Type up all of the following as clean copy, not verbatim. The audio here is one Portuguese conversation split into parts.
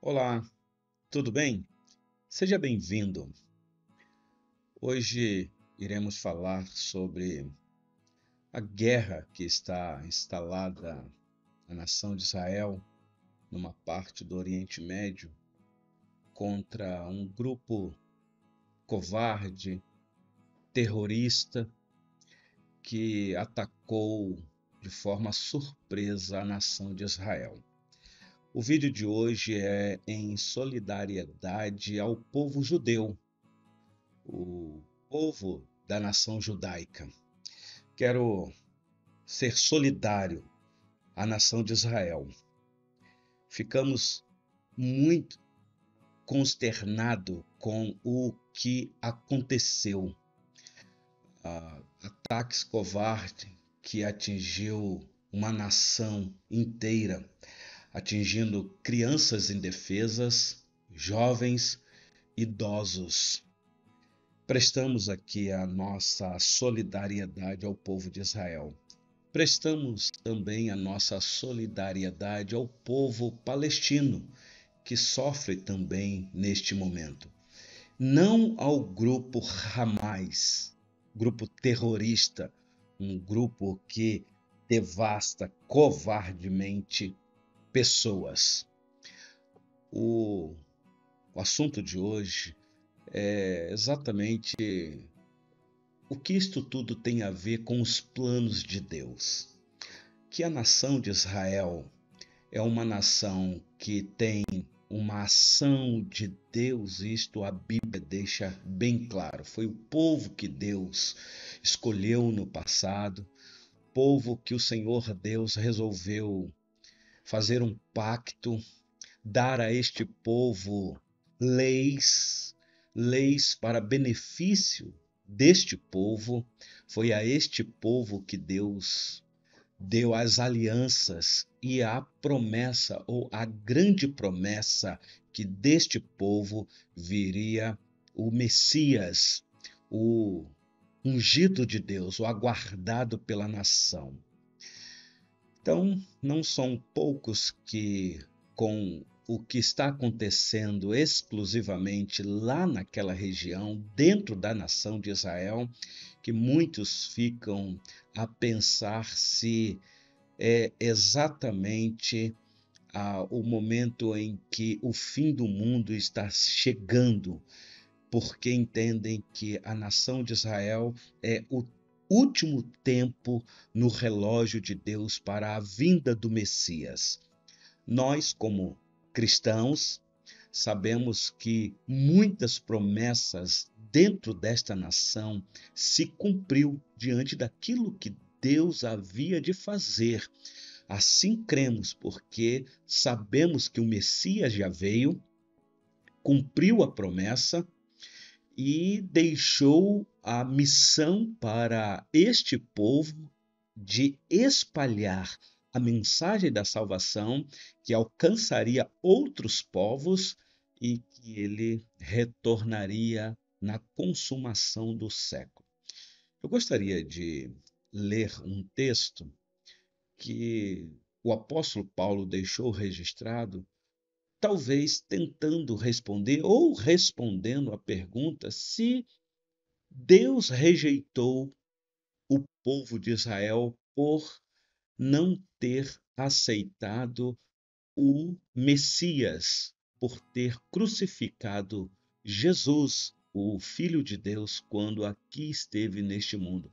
Olá, tudo bem? Seja bem-vindo. Hoje iremos falar sobre a guerra que está instalada na nação de Israel, numa parte do Oriente Médio, contra um grupo covarde, terrorista, que atacou de forma surpresa a nação de Israel. O vídeo de hoje é em solidariedade ao povo judeu, o povo da nação judaica. Quero ser solidário à nação de Israel. Ficamos muito consternados com o que aconteceu. Ataques covardes que atingiu uma nação inteira, atingindo crianças indefesas, jovens, idosos. Prestamos aqui a nossa solidariedade ao povo de Israel. Prestamos também a nossa solidariedade ao povo palestino, que sofre também neste momento. Não ao grupo Hamas, grupo terrorista, um grupo que devasta covardemente pessoas. O assunto de hoje é exatamente o que isto tudo tem a ver com os planos de Deus. Que a nação de Israel é uma nação que tem uma ação de Deus, isto a Bíblia deixa bem claro. Foi o povo que Deus escolheu no passado, povo que o Senhor Deus resolveu fazer um pacto, dar a este povo leis para benefício deste povo. Foi a este povo que Deus deu as alianças e a promessa, ou a grande promessa, que deste povo viria o Messias, o ungido de Deus, o aguardado pela nação. Então, não são poucos que, com o que está acontecendo exclusivamente lá naquela região, dentro da nação de Israel, que muitos ficam a pensar se é exatamente o momento em que o fim do mundo está chegando, porque entendem que a nação de Israel é o último tempo no relógio de Deus para a vinda do Messias. Nós, como cristãos, sabemos que muitas promessas dentro desta nação se cumpriu diante daquilo que Deus havia de fazer. Assim cremos, porque sabemos que o Messias já veio, cumpriu a promessa e deixou a missão para este povo de espalhar a mensagem da salvação, que alcançaria outros povos e que ele retornaria na consumação do século. Eu gostaria de ler um texto que o apóstolo Paulo deixou registrado, talvez tentando responder ou respondendo à pergunta se Deus rejeitou o povo de Israel por não ter aceitado o Messias, por ter crucificado Jesus, o Filho de Deus, quando aqui esteve neste mundo.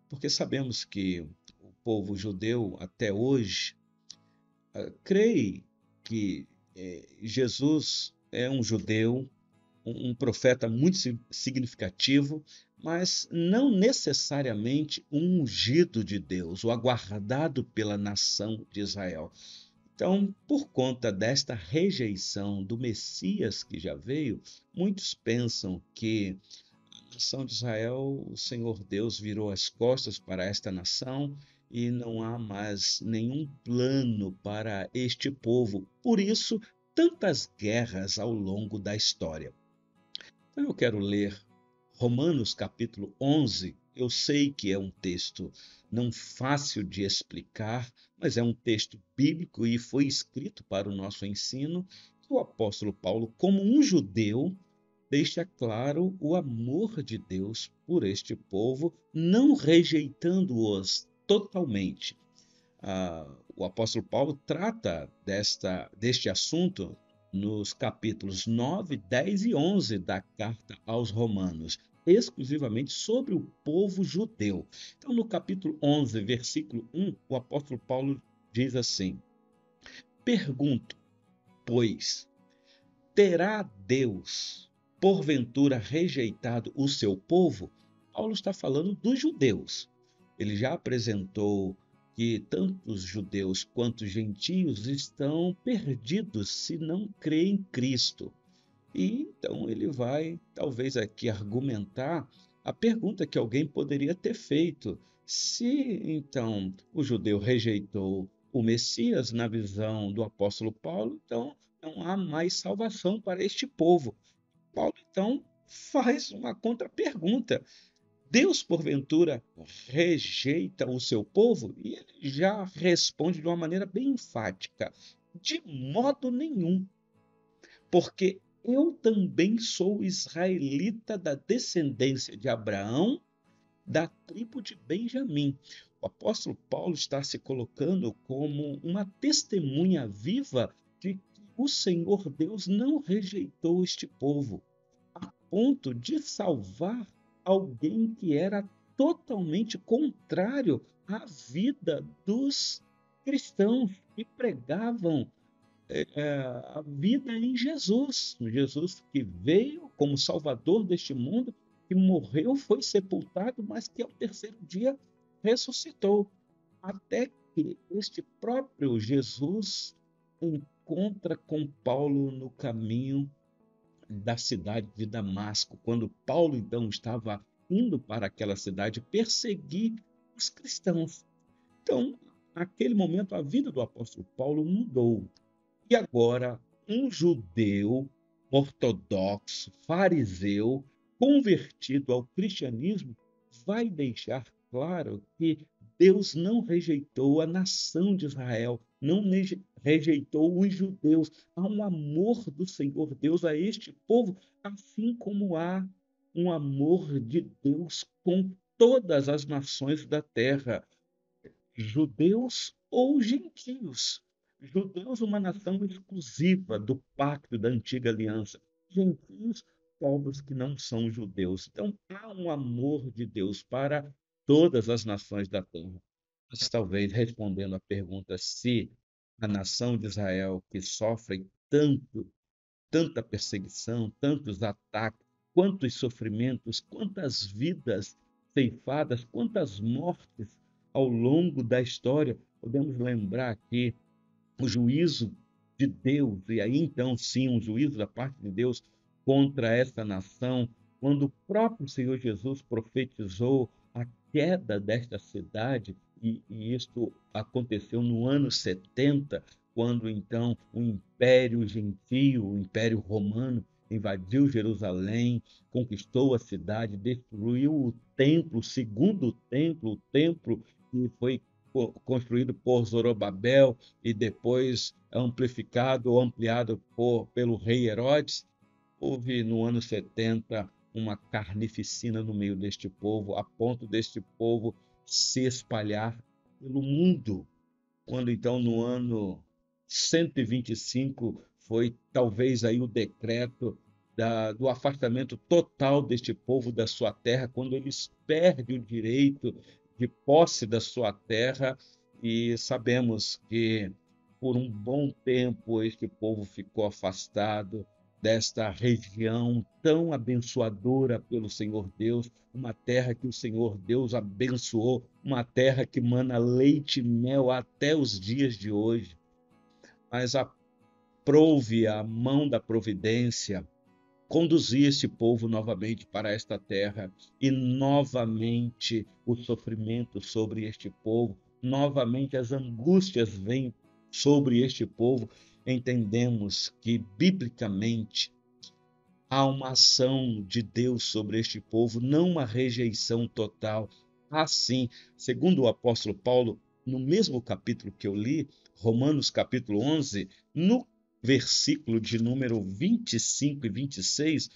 Porque sabemos que o povo judeu até hoje crê que Jesus é um judeu, um profeta muito significativo, mas não necessariamente um ungido de Deus, o aguardado pela nação de Israel. Então, por conta desta rejeição do Messias que já veio, muitos pensam que a nação de Israel, o Senhor Deus virou as costas para esta nação e não há mais nenhum plano para este povo. Por isso, tantas guerras ao longo da história. Então eu quero ler Romanos capítulo 11. Eu sei que é um texto não fácil de explicar, mas é um texto bíblico e foi escrito para o nosso ensino. o apóstolo Paulo, como um judeu, deixa claro o amor de Deus por este povo, não rejeitando-os totalmente. O apóstolo Paulo trata deste assunto nos capítulos 9, 10 e 11 da carta aos Romanos, exclusivamente sobre o povo judeu. Então, no capítulo 11, versículo 1, o apóstolo Paulo diz assim: Pergunto, pois, terá Deus, porventura, rejeitado o seu povo? Paulo está falando dos judeus. Ele já apresentou que tanto os judeus quanto os gentios estão perdidos se não creem em Cristo. E então ele vai, talvez aqui, argumentar a pergunta que alguém poderia ter feito. Se então o judeu rejeitou o Messias na visão do apóstolo Paulo, então não há mais salvação para este povo. Paulo então faz uma contrapergunta. Deus, porventura, rejeita o seu povo? E ele já responde de uma maneira bem enfática: de modo nenhum, porque eu também sou israelita da descendência de Abraão, da tribo de Benjamim. O apóstolo Paulo está se colocando como uma testemunha viva de que o Senhor Deus não rejeitou este povo, a ponto de salvar alguém que era totalmente contrário à vida dos cristãos que pregavam a vida em Jesus. Jesus que veio como Salvador deste mundo, que morreu, foi sepultado, mas que ao terceiro dia ressuscitou. Até que este próprio Jesus encontra com Paulo no caminho da cidade de Damasco, quando Paulo então estava indo para aquela cidade perseguir os cristãos. Então, naquele momento, a vida do apóstolo Paulo mudou. E agora, um judeu ortodoxo, fariseu, convertido ao cristianismo, vai deixar claro que Deus não rejeitou a nação de Israel, não rejeitou os judeus. Há um amor do Senhor Deus a este povo, assim como há um amor de Deus com todas as nações da terra, judeus ou gentios. Judeus, uma nação exclusiva do pacto da antiga aliança. Gentios, povos que não são judeus. Então, há um amor de Deus para todas as nações da terra. Mas talvez respondendo à pergunta se a nação de Israel, que sofre tanta perseguição, tantos ataques, quantos sofrimentos, quantas vidas ceifadas, quantas mortes ao longo da história. Podemos lembrar aqui o juízo de Deus, e aí então sim, um juízo da parte de Deus contra essa nação, quando o próprio Senhor Jesus profetizou a queda desta cidade, e isto aconteceu no ano 70, quando então o Império Gentio, o Império Romano, invadiu Jerusalém, conquistou a cidade, destruiu o templo, o segundo templo, o templo que foi construído por Zorobabel e depois amplificado ou ampliado pelo rei Herodes. Houve no ano 70 uma carnificina no meio deste povo, a ponto deste povo se espalhar pelo mundo. Quando então no ano 125 foi talvez aí o decreto do afastamento total deste povo da sua terra, quando eles perdem o direito de posse da sua terra, e sabemos que por um bom tempo este povo ficou afastado desta região tão abençoadora pelo Senhor Deus, uma terra que o Senhor Deus abençoou, uma terra que mana leite e mel até os dias de hoje. Mas aprouve a mão da providência conduzir este povo novamente para esta terra, e novamente o sofrimento sobre este povo, novamente as angústias vêm sobre este povo. Entendemos que, biblicamente, há uma ação de Deus sobre este povo, não uma rejeição total. Assim, segundo o apóstolo Paulo, no mesmo capítulo que eu li, Romanos capítulo 11, no versículo de número 25 e 26,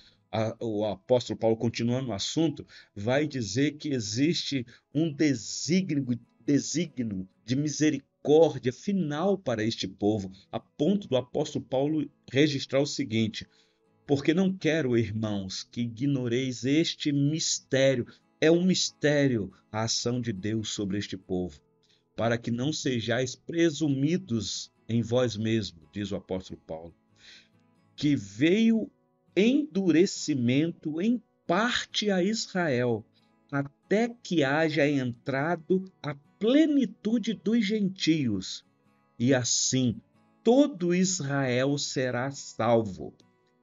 o apóstolo Paulo, continuando o assunto, vai dizer que existe um desígnio de misericórdia final para este povo, a ponto do apóstolo Paulo registrar o seguinte: porque não quero, irmãos, que ignoreis este mistério. É um mistério a ação de Deus sobre este povo, para que não sejais presumidos em vós mesmos, diz o apóstolo Paulo, que veio endurecimento em parte a Israel, até que haja entrado a plenitude dos gentios, e assim todo Israel será salvo.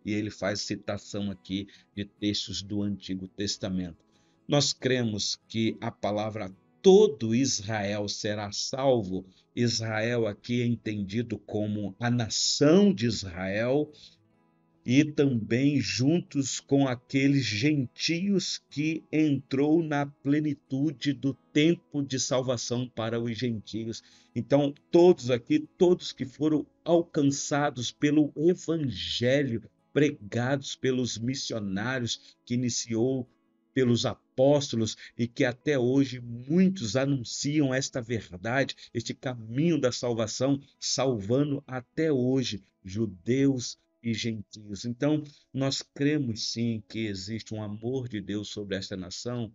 E ele faz citação aqui de textos do Antigo Testamento. Nós cremos que a palavra todo Israel será salvo. Israel aqui é entendido como a nação de Israel, e também juntos com aqueles gentios que entrou na plenitude do tempo de salvação para os gentios. Então, todos aqui, todos que foram alcançados pelo evangelho, pregados pelos missionários, que iniciou pelos apóstolos e que até hoje muitos anunciam esta verdade, este caminho da salvação, salvando até hoje judeus e gentios. Então, nós cremos sim que existe um amor de Deus sobre esta nação,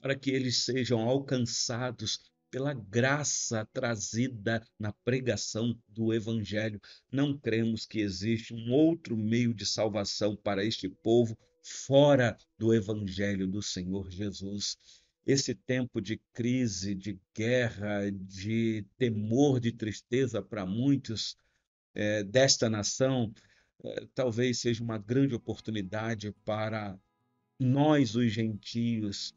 para que eles sejam alcançados pela graça trazida na pregação do Evangelho. Não cremos que existe um outro meio de salvação para este povo fora do Evangelho do Senhor Jesus. Esse tempo de crise, de guerra, de temor, de tristeza para muitos desta nação, talvez seja uma grande oportunidade para nós, os gentios,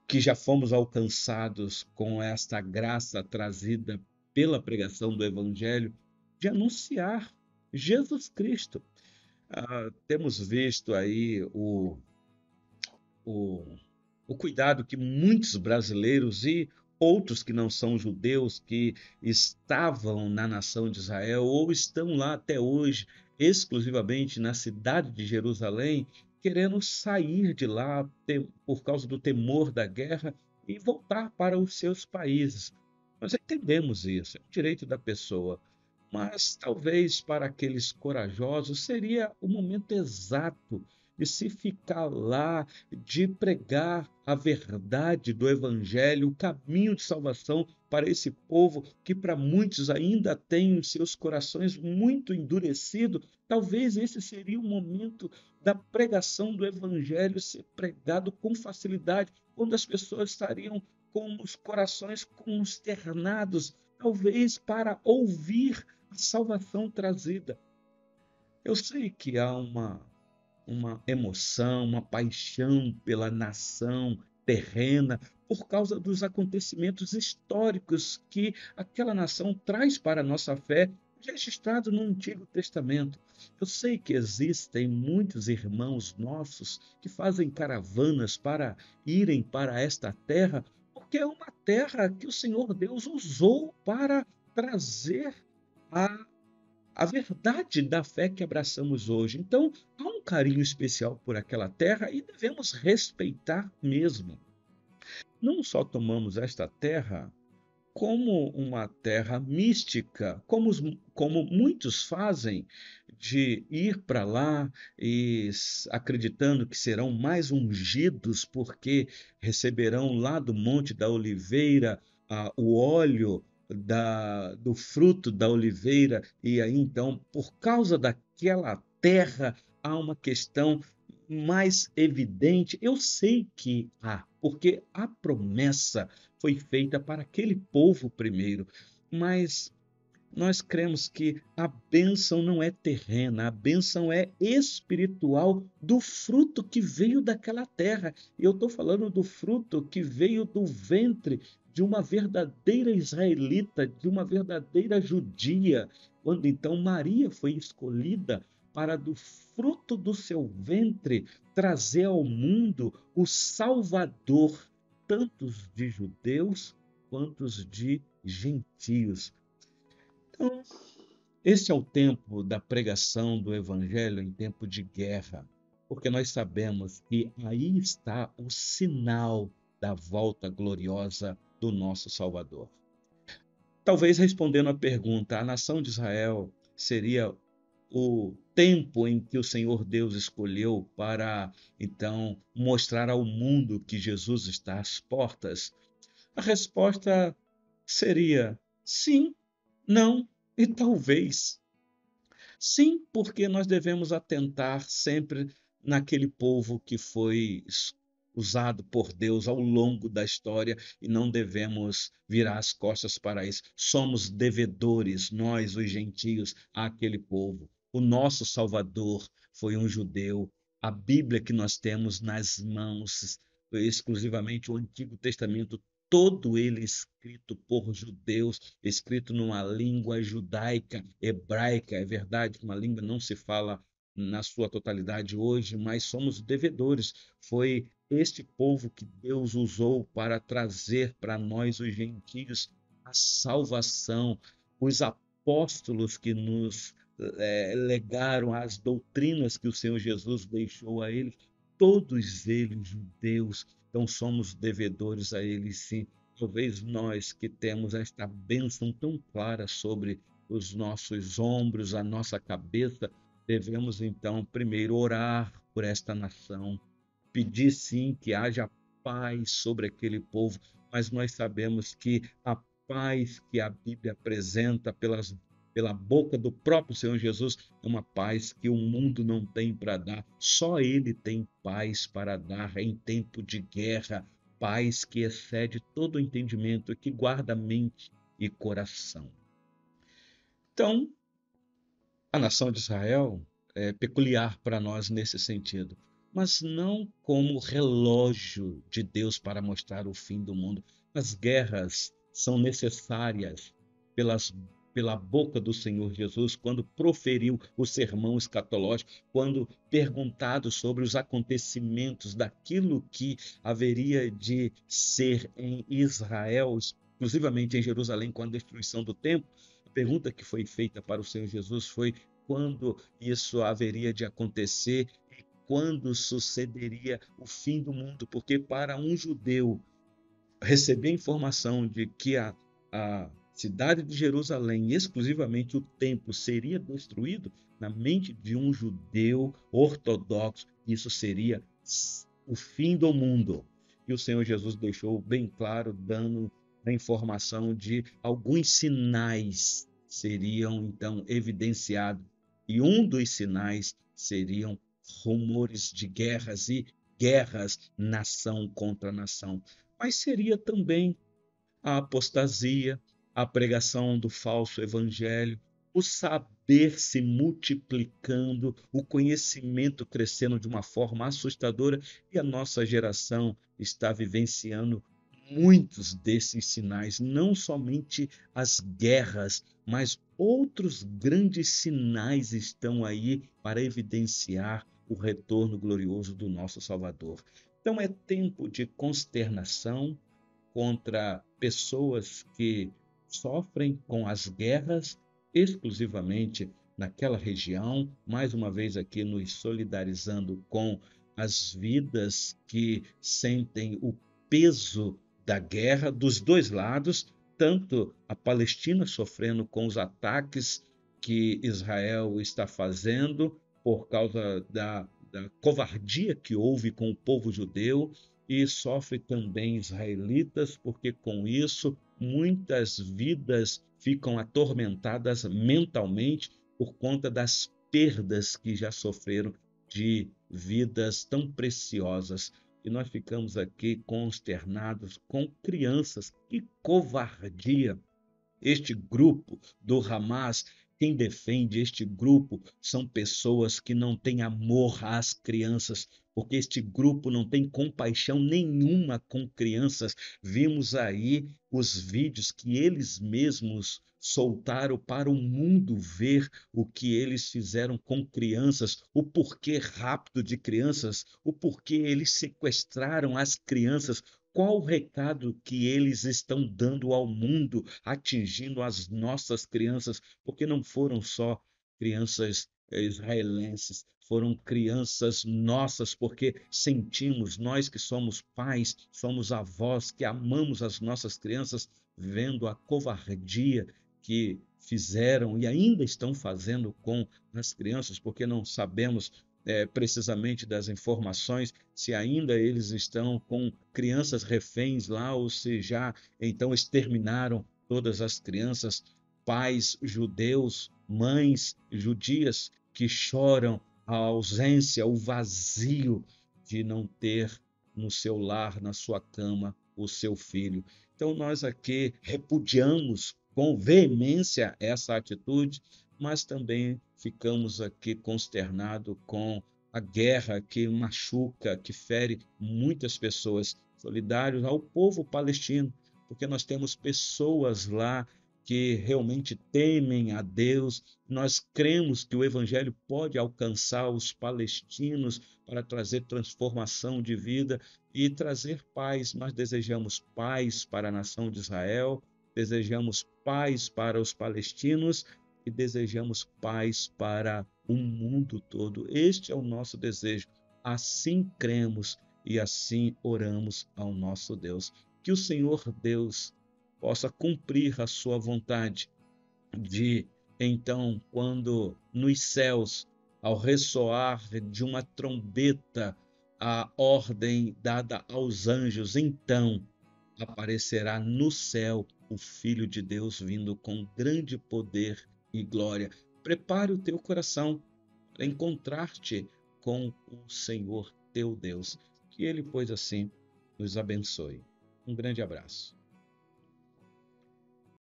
que já fomos alcançados com esta graça trazida pela pregação do Evangelho, de anunciar Jesus Cristo. Temos visto aí o, o cuidado que muitos brasileiros e outros que não são judeus, que estavam na nação de Israel ou estão lá até hoje, exclusivamente na cidade de Jerusalém, querendo sair de lá por causa do temor da guerra e voltar para os seus países. Nós entendemos isso, é um direito da pessoa. Mas talvez para aqueles corajosos seria o momento exato de se ficar lá, de pregar a verdade do Evangelho, o caminho de salvação para esse povo que para muitos ainda tem os seus corações muito endurecidos. Talvez esse seria o momento da pregação do Evangelho ser pregado com facilidade, quando as pessoas estariam com os corações consternados, talvez para ouvir a salvação trazida. Eu sei que há uma emoção, uma paixão pela nação terrena, por causa dos acontecimentos históricos que aquela nação traz para a nossa fé, registrado no Antigo Testamento. Eu sei que existem muitos irmãos nossos que fazem caravanas para irem para esta terra, porque é uma terra que o Senhor Deus usou para trazer a a verdade da fé que abraçamos hoje. Então, há um carinho especial por aquela terra e devemos respeitar mesmo. Não só tomamos esta terra como uma terra mística, como muitos fazem, de ir para lá e acreditando que serão mais ungidos, porque receberão lá do Monte da Oliveira o óleo do fruto da oliveira, e aí então, por causa daquela terra, há uma questão mais evidente. Eu sei que há, porque a promessa foi feita para aquele povo primeiro, mas nós cremos que a bênção não é terrena, a bênção é espiritual do fruto que veio daquela terra. E eu estou falando do fruto que veio do ventre de uma verdadeira israelita, de uma verdadeira judia, quando então Maria foi escolhida para do fruto do seu ventre trazer ao mundo o Salvador, tantos de judeus quanto de gentios. Então, Este é o tempo da pregação do Evangelho em tempo de guerra, porque nós sabemos que aí está o sinal da volta gloriosa do nosso Salvador. Talvez respondendo à pergunta, a nação de Israel seria o tempo em que o Senhor Deus escolheu para, então, mostrar ao mundo que Jesus está às portas? A resposta seria sim, não e talvez. Sim, porque nós devemos atentar sempre naquele povo que foi usado por Deus ao longo da história e não devemos virar as costas para isso. Somos devedores, nós, os gentios, àquele povo. O nosso Salvador foi um judeu. A Bíblia que nós temos nas mãos, exclusivamente o Antigo Testamento, todo ele escrito por judeus, escrito numa língua judaica, hebraica. É verdade que uma língua não se fala na sua totalidade hoje, mas somos devedores. Foi este povo que Deus usou para trazer para nós, os gentios, a salvação. Os apóstolos que nos legaram as doutrinas que o Senhor Jesus deixou a eles, todos eles judeus. Então somos devedores a Ele, sim. Talvez nós que temos esta bênção tão clara sobre os nossos ombros, a nossa cabeça, devemos então primeiro orar por esta nação, pedir sim que haja paz sobre aquele povo, mas nós sabemos que a paz que a Bíblia apresenta pela boca do próprio Senhor Jesus é uma paz que o mundo não tem para dar. Só Ele tem paz para dar em tempo de guerra, paz que excede todo o entendimento e que guarda mente e coração. Então, a nação de Israel é peculiar para nós nesse sentido, mas não como relógio de Deus para mostrar o fim do mundo. As guerras são necessárias pelas, pela boca do Senhor Jesus, quando proferiu o sermão escatológico, quando perguntado sobre os acontecimentos daquilo que haveria de ser em Israel, exclusivamente em Jerusalém, com a destruição do templo. A pergunta que foi feita para o Senhor Jesus foi quando isso haveria de acontecer e quando sucederia o fim do mundo, porque para um judeu receber a informação de que a cidade de Jerusalém, exclusivamente o templo, seria destruído, na mente de um judeu ortodoxo, isso seria o fim do mundo. E o Senhor Jesus deixou bem claro, dando a informação de alguns sinais seriam então evidenciados. E um dos sinais seriam rumores de guerras e guerras nação contra nação. Mas seria também a apostasia, a pregação do falso evangelho, o saber se multiplicando, o conhecimento crescendo de uma forma assustadora, e a nossa geração está vivenciando muitos desses sinais, não somente as guerras, mas outros grandes sinais estão aí para evidenciar o retorno glorioso do nosso Salvador. Então é tempo de consternação contra pessoas que sofrem com as guerras exclusivamente naquela região, mais uma vez aqui nos solidarizando com as vidas que sentem o peso da guerra dos dois lados, tanto a Palestina sofrendo com os ataques que Israel está fazendo por causa da covardia que houve com o povo judeu, e sofre também israelitas, porque com isso muitas vidas ficam atormentadas mentalmente por conta das perdas que já sofreram de vidas tão preciosas. E nós ficamos aqui consternados com crianças. Que covardia! Este grupo do Hamas, quem defende este grupo são pessoas que não têm amor às crianças, porque este grupo não tem compaixão nenhuma com crianças. Vimos aí os vídeos que eles mesmos soltaram para o mundo ver o que eles fizeram com crianças, o porquê rápido de crianças, o porquê eles sequestraram as crianças qual o recado que eles estão dando ao mundo, atingindo as nossas crianças, porque não foram só crianças israelenses, foram crianças nossas, porque sentimos, nós que somos pais, somos avós, que amamos as nossas crianças, vendo a covardia que fizeram e ainda estão fazendo com as crianças, porque não sabemos precisamente das informações, se ainda eles estão com crianças reféns lá ou se já então exterminaram todas as crianças, pais judeus, mães judias que choram a ausência, o vazio de não ter no seu lar, na sua cama, o seu filho. Então nós aqui repudiamos com veemência essa atitude, mas também ficamos aqui consternados com a guerra que machuca, que fere muitas pessoas, solidários ao povo palestino, porque nós temos pessoas lá que realmente temem a Deus. Nós cremos que o Evangelho pode alcançar os palestinos para trazer transformação de vida e trazer paz. Nós desejamos paz para a nação de Israel, desejamos paz para os palestinos e desejamos paz para o mundo todo. Este é o nosso desejo. Assim cremos e assim oramos ao nosso Deus. Que o Senhor Deus possa cumprir a sua vontade de, então, quando nos céus, ao ressoar de uma trombeta, a ordem dada aos anjos, então aparecerá no céu o Filho de Deus vindo com grande poder e glória. Prepare o teu coração para encontrar-te com o Senhor teu Deus. Que Ele, pois assim, nos abençoe. Um grande abraço.